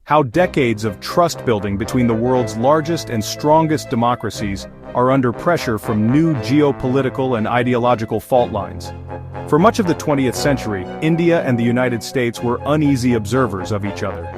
How decades of trust building between the world's largest and strongest democracies are under pressure from new geopolitical and ideological fault lines. For much of the 20th century, India and the United States were uneasy observers of each other.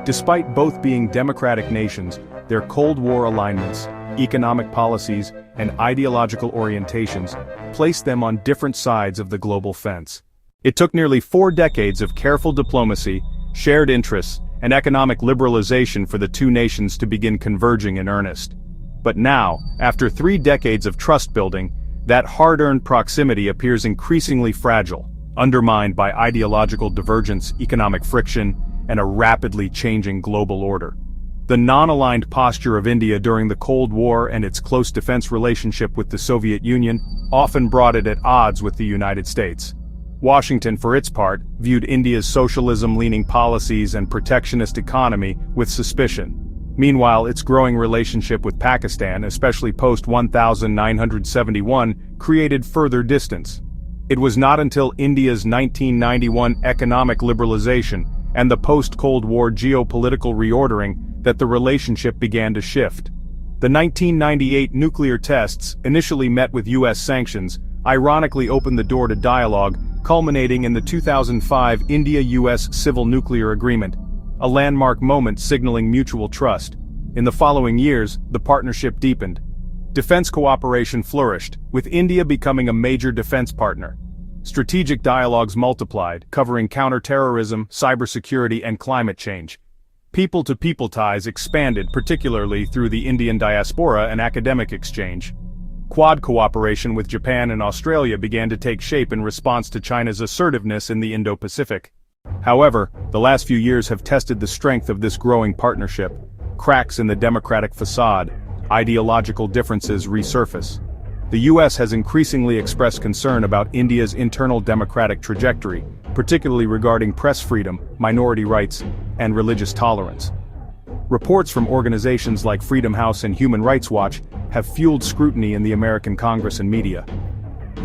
Despite both being democratic nations, their Cold War alignments, economic policies, and ideological orientations placed them on different sides of the global fence. It took nearly 4 decades of careful diplomacy, shared interests, and economic liberalization for the two nations to begin converging in earnest. But now, after 3 decades of trust building, that hard-earned proximity appears increasingly fragile, undermined by ideological divergence, economic friction, and a rapidly changing global order. The non-aligned posture of India during the Cold War and its close defense relationship with the Soviet Union often brought it at odds with the United States. Washington, for its part, viewed India's socialism-leaning policies and protectionist economy with suspicion. Meanwhile, its growing relationship with Pakistan, especially post-1971, created further distance. It was not until India's 1991 economic liberalization and the post-Cold War geopolitical reordering that the relationship began to shift. The 1998 nuclear tests, initially met with U.S. sanctions, ironically opened the door to dialogue, culminating in the 2005 India-US Civil Nuclear Agreement, a landmark moment signaling mutual trust. In the following years, the partnership deepened. Defense cooperation flourished, with India becoming a major defense partner. Strategic dialogues multiplied, covering counterterrorism, cybersecurity, and climate change. People-to-people ties expanded, particularly through the Indian diaspora and academic exchange. Quad cooperation with Japan and Australia began to take shape in response to China's assertiveness in the Indo-Pacific. However, the last few years have tested the strength of this growing partnership. Cracks in the democratic facade, ideological differences resurface. The U.S. has increasingly expressed concern about India's internal democratic trajectory, particularly regarding press freedom, minority rights, and religious tolerance. Reports from organizations like Freedom House and Human Rights Watch have fueled scrutiny in the American Congress and media.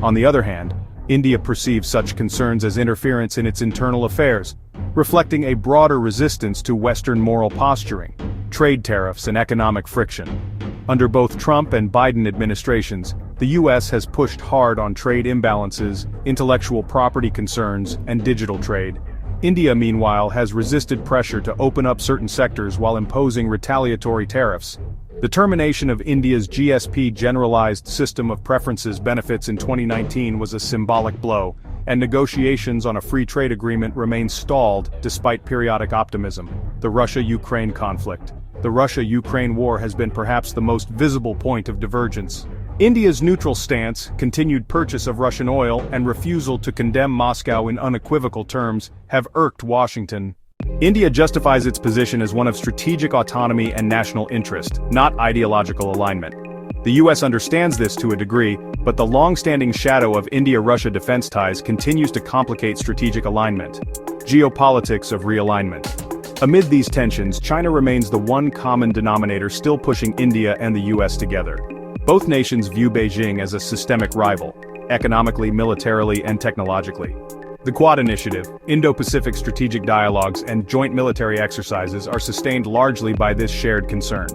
On the other hand, India perceives such concerns as interference in its internal affairs, reflecting a broader resistance to Western moral posturing, trade tariffs, and economic friction. Under both Trump and Biden administrations, the U.S. has pushed hard on trade imbalances, intellectual property concerns, and digital trade. India, meanwhile, has resisted pressure to open up certain sectors while imposing retaliatory tariffs. The termination of India's GSP Generalized System of Preferences benefits in 2019 was a symbolic blow, and negotiations on a free trade agreement remain stalled despite periodic optimism. The Russia-Ukraine conflict. The Russia-Ukraine war has been perhaps the most visible point of divergence. India's neutral stance, continued purchase of Russian oil, and refusal to condemn Moscow in unequivocal terms have irked Washington. India justifies its position as one of strategic autonomy and national interest, not ideological alignment. The U.S. understands this to a degree, but the long-standing shadow of India-Russia defense ties continues to complicate strategic alignment. Geopolitics of realignment. Amid these tensions, China remains the one common denominator still pushing India and the U.S. together. Both nations view Beijing as a systemic rival, economically, militarily, and technologically. The Quad Initiative, Indo-Pacific strategic dialogues, and joint military exercises are sustained largely by this shared concern.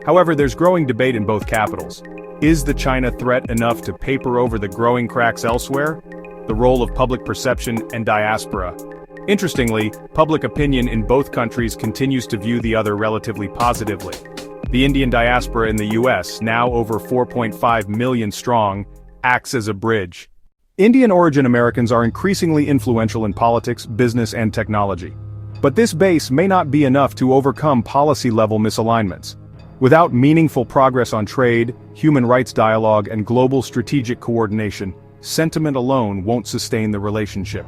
However, there's growing debate in both capitals. Is the China threat enough to paper over the growing cracks elsewhere? The role of public perception and diaspora. Interestingly, public opinion in both countries continues to view the other relatively positively. The Indian diaspora in the U.S., now over 4.5 million strong, acts as a bridge. Indian-origin Americans are increasingly influential in politics, business, and technology. But this base may not be enough to overcome policy-level misalignments. Without meaningful progress on trade, human rights dialogue, and global strategic coordination, sentiment alone won't sustain the relationship.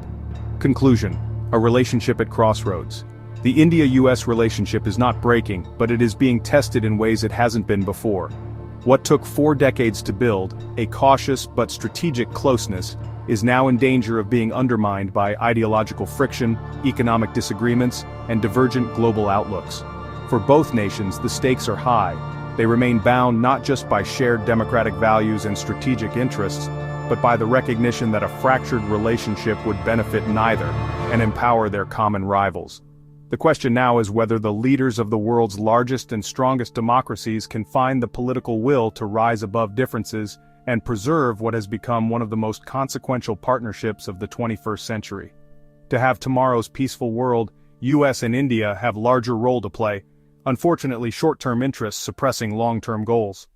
Conclusion: a relationship at crossroads. The India-US relationship is not breaking, but it is being tested in ways it hasn't been before. What took 4 decades to build, a cautious but strategic closeness, is now in danger of being undermined by ideological friction, economic disagreements, and divergent global outlooks. For both nations, the stakes are high. They remain bound not just by shared democratic values and strategic interests, but by the recognition that a fractured relationship would benefit neither and empower their common rivals. The question now is whether the leaders of the world's largest and strongest democracies can find the political will to rise above differences and preserve what has become one of the most consequential partnerships of the 21st century. To have tomorrow's peaceful world, US and India have larger role to play, unfortunately short-term interests suppressing long-term goals.